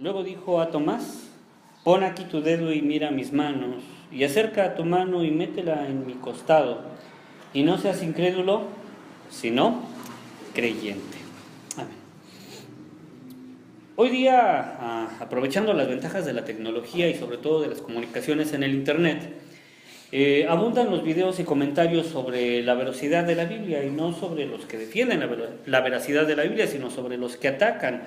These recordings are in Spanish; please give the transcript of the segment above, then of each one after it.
Luego dijo a Tomás: pon aquí tu dedo y mira mis manos, y acerca tu mano y métela en mi costado, y no seas incrédulo, sino creyente. Amén. Hoy día, aprovechando las ventajas de la tecnología y sobre todo de las comunicaciones en el Internet, abundan los videos y comentarios sobre la veracidad de la Biblia, y no sobre los que defienden la veracidad de la Biblia, sino sobre los que atacan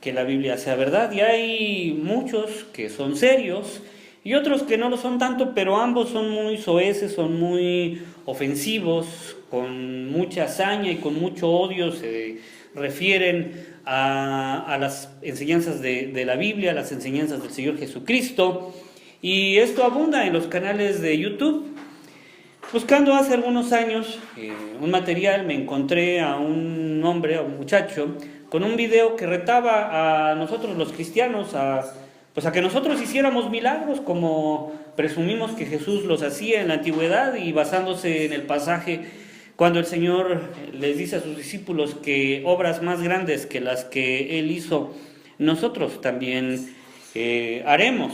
que la Biblia sea verdad. Y hay muchos que son serios y otros que no lo son tanto, pero ambos son muy soeces, son muy ofensivos, con mucha hazaña y con mucho odio. Se refieren a las enseñanzas de la Biblia, a las enseñanzas del Señor Jesucristo. Y esto abunda en los canales de YouTube. Buscando hace algunos años un material, me encontré a un hombre, a un muchacho, con un video que retaba a nosotros los cristianos a que nosotros hiciéramos milagros como presumimos que Jesús los hacía en la antigüedad, y basándose en el pasaje cuando el Señor les dice a sus discípulos que obras más grandes que las que Él hizo, nosotros también haremos.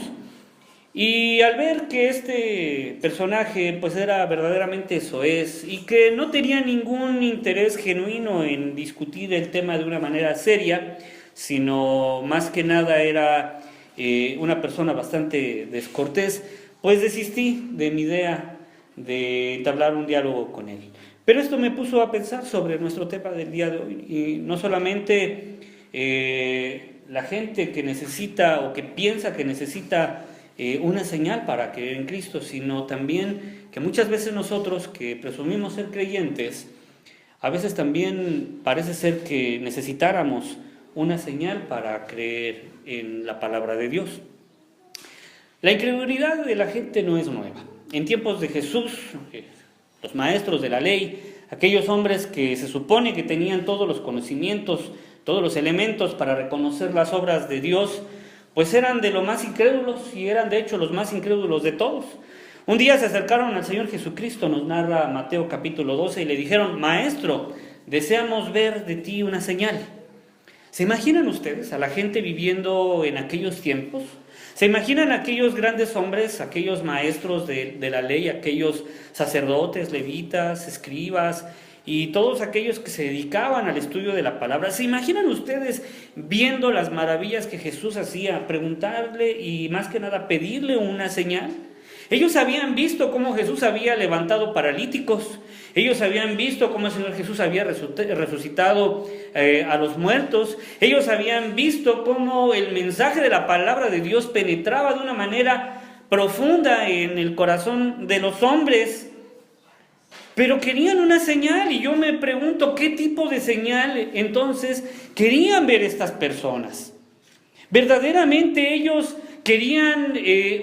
Y al ver que este personaje pues era verdaderamente soez y que no tenía ningún interés genuino en discutir el tema de una manera seria, sino más que nada era una persona bastante descortés, pues desistí de mi idea de entablar un diálogo con él. Pero esto me puso a pensar sobre nuestro tema del día de hoy, y no solamente la gente que necesita o que piensa que necesita una señal para creer en Cristo, sino también que muchas veces nosotros que presumimos ser creyentes, a veces también parece ser que necesitáramos una señal para creer en la palabra de Dios. La incredulidad de la gente no es nueva. En tiempos de Jesús, los maestros de la ley, aquellos hombres que se supone que tenían todos los conocimientos, todos los elementos para reconocer las obras de Dios, pues eran de lo más incrédulos, y eran de hecho los más incrédulos de todos. Un día se acercaron al Señor Jesucristo, nos narra Mateo capítulo 12, y le dijeron: Maestro, deseamos ver de ti una señal. ¿Se imaginan ustedes a la gente viviendo en aquellos tiempos? ¿Se imaginan aquellos grandes hombres, aquellos maestros de la ley, aquellos sacerdotes, levitas, escribas y todos aquellos que se dedicaban al estudio de la palabra? ¿Se imaginan ustedes viendo las maravillas que Jesús hacía, preguntarle y más que nada pedirle una señal? Ellos habían visto cómo Jesús había levantado paralíticos, ellos habían visto cómo el Señor Jesús había resucitado a los muertos, ellos habían visto cómo el mensaje de la palabra de Dios penetraba de una manera profunda en el corazón de los hombres. Pero querían una señal, y yo me pregunto qué tipo de señal entonces querían ver estas personas. ¿Verdaderamente ellos querían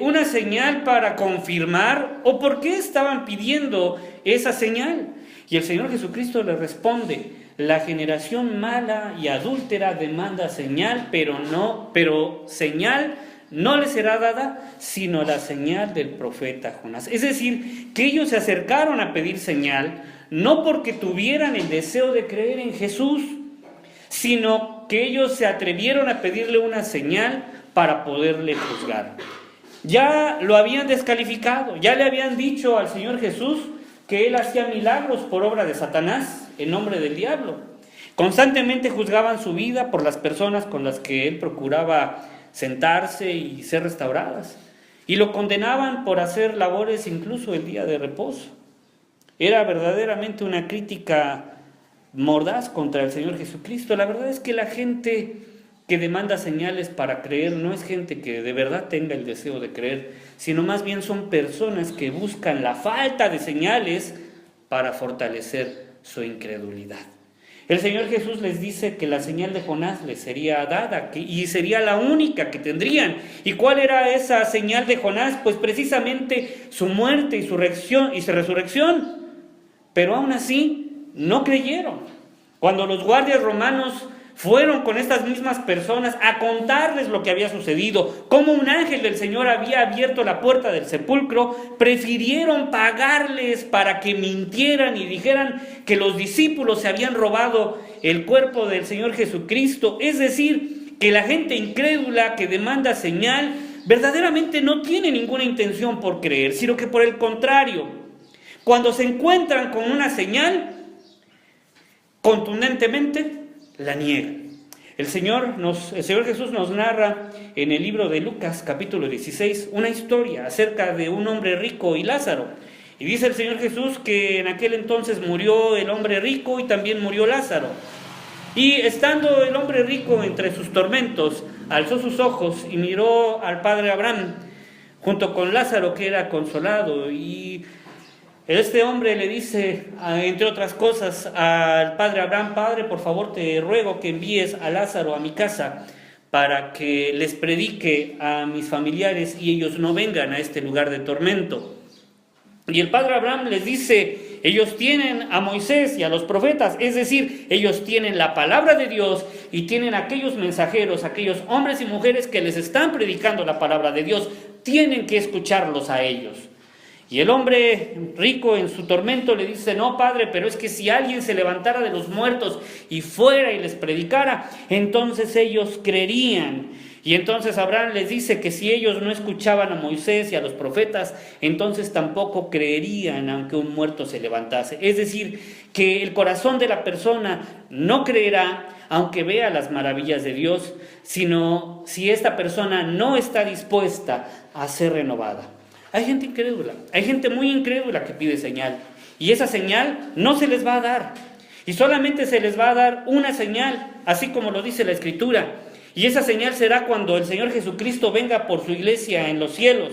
una señal para confirmar, o por qué estaban pidiendo esa señal? Y el Señor Jesucristo les responde: la generación mala y adúltera demanda señal, pero señal no les será dada, sino la señal del profeta Jonás. Es decir, que ellos se acercaron a pedir señal, no porque tuvieran el deseo de creer en Jesús, sino que ellos se atrevieron a pedirle una señal para poderle juzgar. Ya lo habían descalificado, ya le habían dicho al Señor Jesús que Él hacía milagros por obra de Satanás, en nombre del diablo. Constantemente juzgaban su vida por las personas con las que Él procuraba sentarse y ser restauradas, y lo condenaban por hacer labores incluso el día de reposo. Era verdaderamente una crítica mordaz contra el Señor Jesucristo. La verdad es que la gente que demanda señales para creer no es gente que de verdad tenga el deseo de creer, sino más bien son personas que buscan la falta de señales para fortalecer su incredulidad. El Señor Jesús les dice que la señal de Jonás les sería dada y sería la única que tendrían. ¿Y cuál era esa señal de Jonás? Pues precisamente su muerte y su resurrección. Pero aún así no creyeron. Cuando los guardias romanos fueron con estas mismas personas a contarles lo que había sucedido, cómo un ángel del Señor había abierto la puerta del sepulcro, prefirieron pagarles para que mintieran y dijeran que los discípulos se habían robado el cuerpo del Señor Jesucristo. Es decir, que la gente incrédula que demanda señal verdaderamente no tiene ninguna intención por creer, sino que por el contrario, cuando se encuentran con una señal, contundentemente la niegan. El Señor Jesús nos narra en el libro de Lucas, capítulo 16, una historia acerca de un hombre rico y Lázaro. Y dice el Señor Jesús que en aquel entonces murió el hombre rico y también murió Lázaro. Y estando el hombre rico entre sus tormentos, alzó sus ojos y miró al padre Abraham, junto con Lázaro, que era consolado. Y este hombre le dice, entre otras cosas, al padre Abraham: Padre, por favor te ruego que envíes a Lázaro a mi casa para que les predique a mis familiares y ellos no vengan a este lugar de tormento. Y el padre Abraham les dice: ellos tienen a Moisés y a los profetas, es decir, ellos tienen la palabra de Dios y tienen aquellos mensajeros, aquellos hombres y mujeres que les están predicando la palabra de Dios, tienen que escucharlos a ellos. Y el hombre rico en su tormento le dice: no, padre, pero es que si alguien se levantara de los muertos y fuera y les predicara, entonces ellos creerían. Y entonces Abraham les dice que si ellos no escuchaban a Moisés y a los profetas, entonces tampoco creerían aunque un muerto se levantase. Es decir, que el corazón de la persona no creerá aunque vea las maravillas de Dios, sino si esta persona no está dispuesta a ser renovada. Hay gente incrédula, hay gente muy incrédula que pide señal, y esa señal no se les va a dar, y solamente se les va a dar una señal, así como lo dice la Escritura. Y esa señal será cuando el Señor Jesucristo venga por su iglesia en los cielos.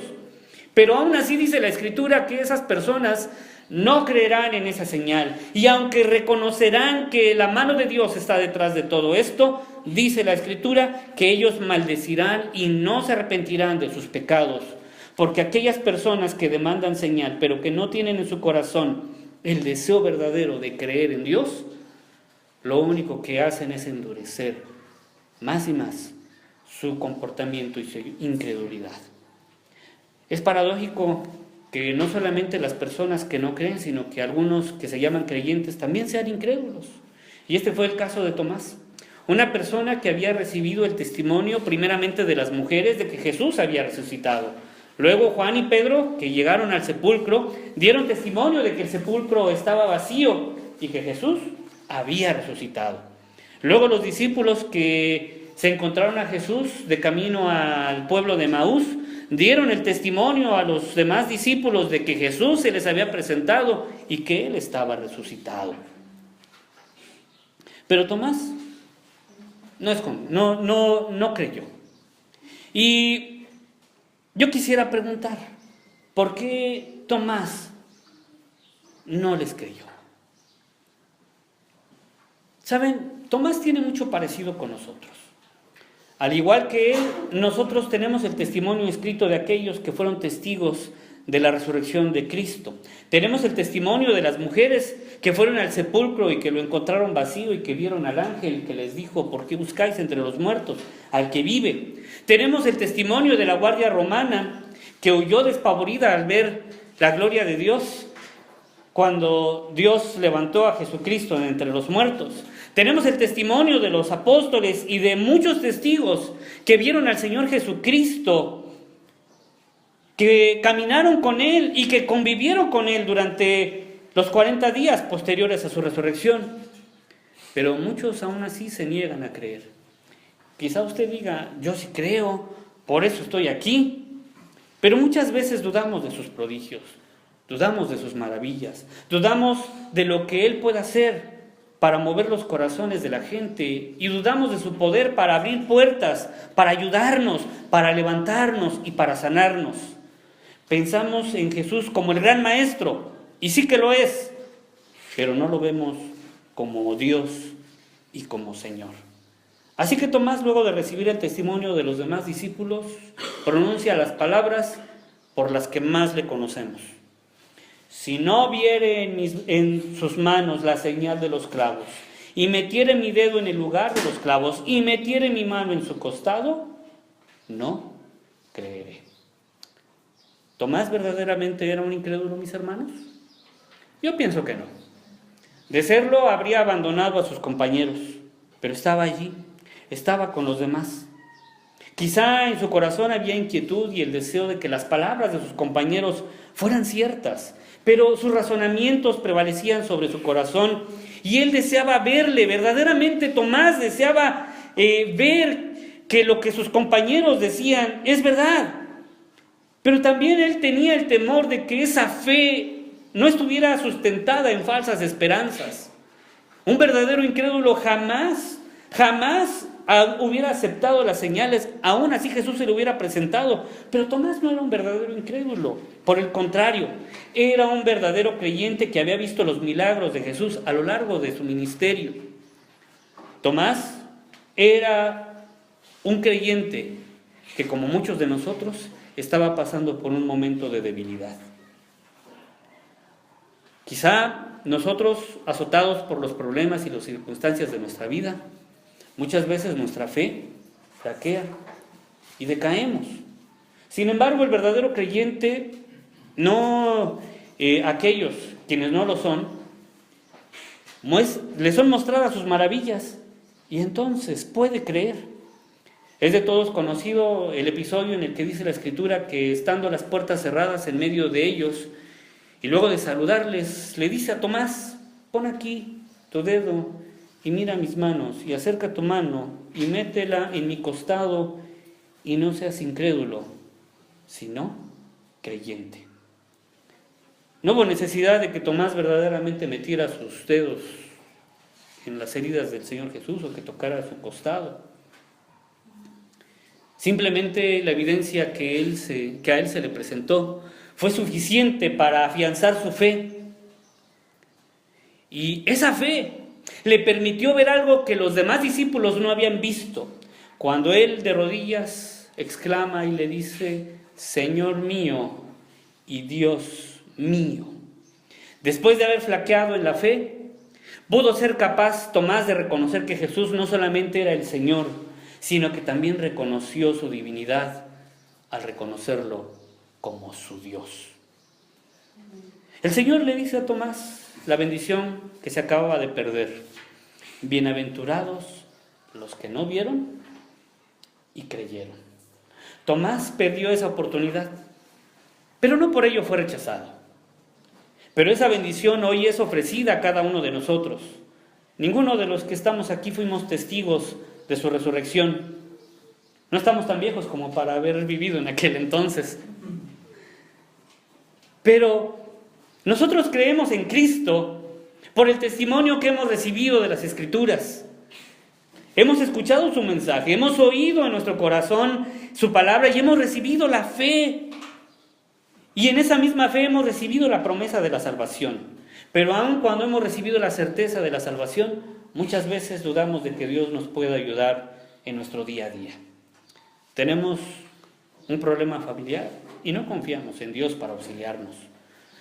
Pero aún así dice la Escritura que esas personas no creerán en esa señal. Y aunque reconocerán que la mano de Dios está detrás de todo esto, dice la Escritura que ellos maldecirán y no se arrepentirán de sus pecados. Porque aquellas personas que demandan señal, pero que no tienen en su corazón el deseo verdadero de creer en Dios, lo único que hacen es endurecer más y más su comportamiento y su incredulidad. Es paradójico que no solamente las personas que no creen, sino que algunos que se llaman creyentes también sean incrédulos. Y este fue el caso de Tomás, una persona que había recibido el testimonio primeramente de las mujeres de que Jesús había resucitado. Luego Juan y Pedro, que llegaron al sepulcro, dieron testimonio de que el sepulcro estaba vacío y que Jesús había resucitado. Luego los discípulos que se encontraron a Jesús de camino al pueblo de Emaús dieron el testimonio a los demás discípulos de que Jesús se les había presentado y que Él estaba resucitado. Pero Tomás no creyó. Y yo quisiera preguntar, ¿por qué Tomás no les creyó? ¿Saben? Tomás tiene mucho parecido con nosotros. Al igual que él, nosotros tenemos el testimonio escrito de aquellos que fueron testigos de la resurrección de Cristo. Tenemos el testimonio de las mujeres que fueron al sepulcro y que lo encontraron vacío y que vieron al ángel que les dijo: ¿por qué buscáis entre los muertos al que vive? Tenemos el testimonio de la guardia romana que huyó despavorida al ver la gloria de Dios cuando Dios levantó a Jesucristo de entre los muertos. Tenemos el testimonio de los apóstoles y de muchos testigos que vieron al Señor Jesucristo, que caminaron con Él y que convivieron con Él durante los 40 días posteriores a su resurrección. Pero muchos aún así se niegan a creer. Quizá usted diga: yo sí creo, por eso estoy aquí. Pero muchas veces dudamos de sus prodigios, dudamos de sus maravillas, dudamos de lo que Él puede hacer para mover los corazones de la gente, y dudamos de su poder para abrir puertas, para ayudarnos, para levantarnos y para sanarnos. Pensamos en Jesús como el gran maestro, y sí que lo es, pero no lo vemos como Dios y como Señor. Así que Tomás, luego de recibir el testimonio de los demás discípulos, pronuncia las palabras por las que más le conocemos: si no viere en sus manos la señal de los clavos, y metiere mi dedo en el lugar de los clavos, y metiere mi mano en su costado, no creeré. ¿Tomás verdaderamente era un incrédulo, mis hermanos? Yo pienso que no. De serlo, habría abandonado a sus compañeros, pero estaba allí. estaba con los demás. Quizá en su corazón había inquietud y el deseo de que las palabras de sus compañeros fueran ciertas, pero sus razonamientos prevalecían sobre su corazón y él deseaba verle, verdaderamente Tomás deseaba ver que lo que sus compañeros decían es verdad. Pero también él tenía el temor de que esa fe no estuviera sustentada en falsas esperanzas. Un verdadero incrédulo jamás hubiera aceptado las señales, aún así Jesús se lo hubiera presentado. Pero Tomás no era un verdadero incrédulo, por el contrario, era un verdadero creyente que había visto los milagros de Jesús a lo largo de su ministerio. Tomás era un creyente que, como muchos de nosotros, estaba pasando por un momento de debilidad. Quizá nosotros, azotados por los problemas y las circunstancias de nuestra vida, muchas veces nuestra fe flaquea y decaemos. Sin embargo, el verdadero creyente, no aquellos quienes no lo son, les son mostradas sus maravillas y entonces puede creer. Es de todos conocido el episodio en el que dice la Escritura que estando las puertas cerradas en medio de ellos y luego de saludarles, le dice a Tomás: pon aquí tu dedo y mira mis manos, y acerca tu mano y métela en mi costado, y no seas incrédulo, sino creyente. No hubo necesidad de que Tomás verdaderamente metiera sus dedos en las heridas del Señor Jesús o que tocara su costado. Simplemente la evidencia que a él se le presentó fue suficiente para afianzar su fe. Y esa fe le permitió ver algo que los demás discípulos no habían visto. Cuando él de rodillas exclama y le dice: Señor mío y Dios mío. Después de haber flaqueado en la fe, pudo ser capaz Tomás de reconocer que Jesús no solamente era el Señor, sino que también reconoció su divinidad al reconocerlo como su Dios. El Señor le dice a Tomás la bendición que se acababa de perder: bienaventurados los que no vieron y creyeron. Tomás perdió esa oportunidad, pero no por ello fue rechazado. Pero esa bendición hoy es ofrecida a cada uno de nosotros. Ninguno de los que estamos aquí fuimos testigos de su resurrección. No estamos tan viejos como para haber vivido en aquel entonces. Pero nosotros creemos en Cristo por el testimonio que hemos recibido de las Escrituras. Hemos escuchado su mensaje, hemos oído en nuestro corazón su palabra y hemos recibido la fe. Y en esa misma fe hemos recibido la promesa de la salvación. Pero aun cuando hemos recibido la certeza de la salvación, muchas veces dudamos de que Dios nos pueda ayudar en nuestro día a día. Tenemos un problema familiar y no confiamos en Dios para auxiliarnos.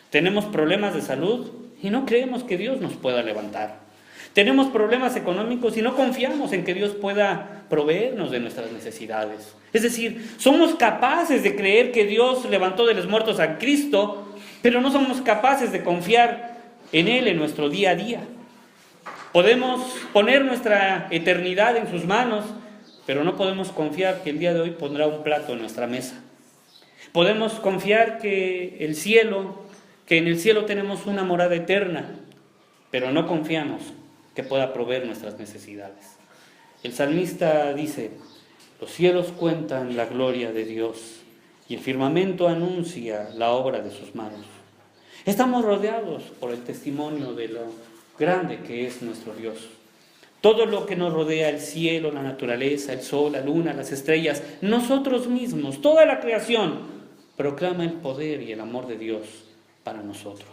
Tenemos problemas de salud y no creemos que Dios nos pueda levantar. Tenemos problemas económicos y no confiamos en que Dios pueda proveernos de nuestras necesidades. Es decir, somos capaces de creer que Dios levantó de los muertos a Cristo, pero no somos capaces de confiar en Él en nuestro día a día. Podemos poner nuestra eternidad en sus manos, pero no podemos confiar que el día de hoy pondrá un plato en nuestra mesa. Podemos confiar que en el cielo tenemos una morada eterna, pero no confiamos que pueda proveer nuestras necesidades. El salmista dice: los cielos cuentan la gloria de Dios y el firmamento anuncia la obra de sus manos. Estamos rodeados por el testimonio de lo grande que es nuestro Dios. Todo lo que nos rodea, el cielo, la naturaleza, el sol, la luna, las estrellas, nosotros mismos, toda la creación, proclama el poder y el amor de Dios para nosotros.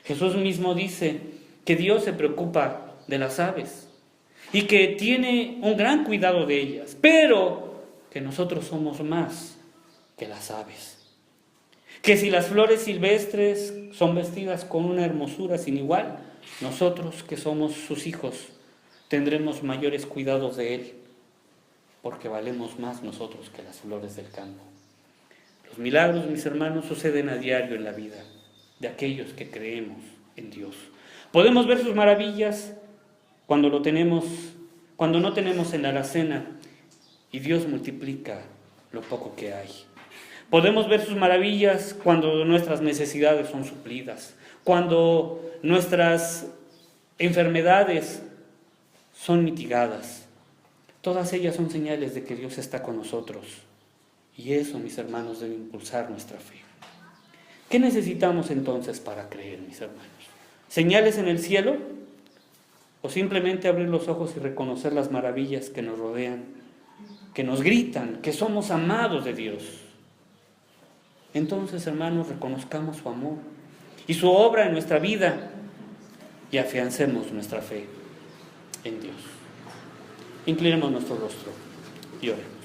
Jesús mismo dice que Dios se preocupa de las aves y que tiene un gran cuidado de ellas, pero que nosotros somos más que las aves. Que si las flores silvestres son vestidas con una hermosura sin igual, nosotros que somos sus hijos tendremos mayores cuidados de Él, porque valemos más nosotros que las flores del campo. Los milagros, mis hermanos, suceden a diario en la vida de aquellos que creemos en Dios. Podemos ver sus maravillas cuando lo tenemos cuando no tenemos en la alacena y Dios multiplica lo poco que hay. Podemos ver sus maravillas cuando nuestras necesidades son suplidas, cuando nuestras enfermedades son mitigadas. Todas ellas son señales de que Dios está con nosotros. Y eso, mis hermanos, debe impulsar nuestra fe. ¿Qué necesitamos entonces para creer, mis hermanos? ¿Señales en el cielo? ¿O simplemente abrir los ojos y reconocer las maravillas que nos rodean, que nos gritan, que somos amados de Dios? Entonces, hermanos, reconozcamos su amor y su obra en nuestra vida y afiancemos nuestra fe en Dios. Inclinemos nuestro rostro y oremos.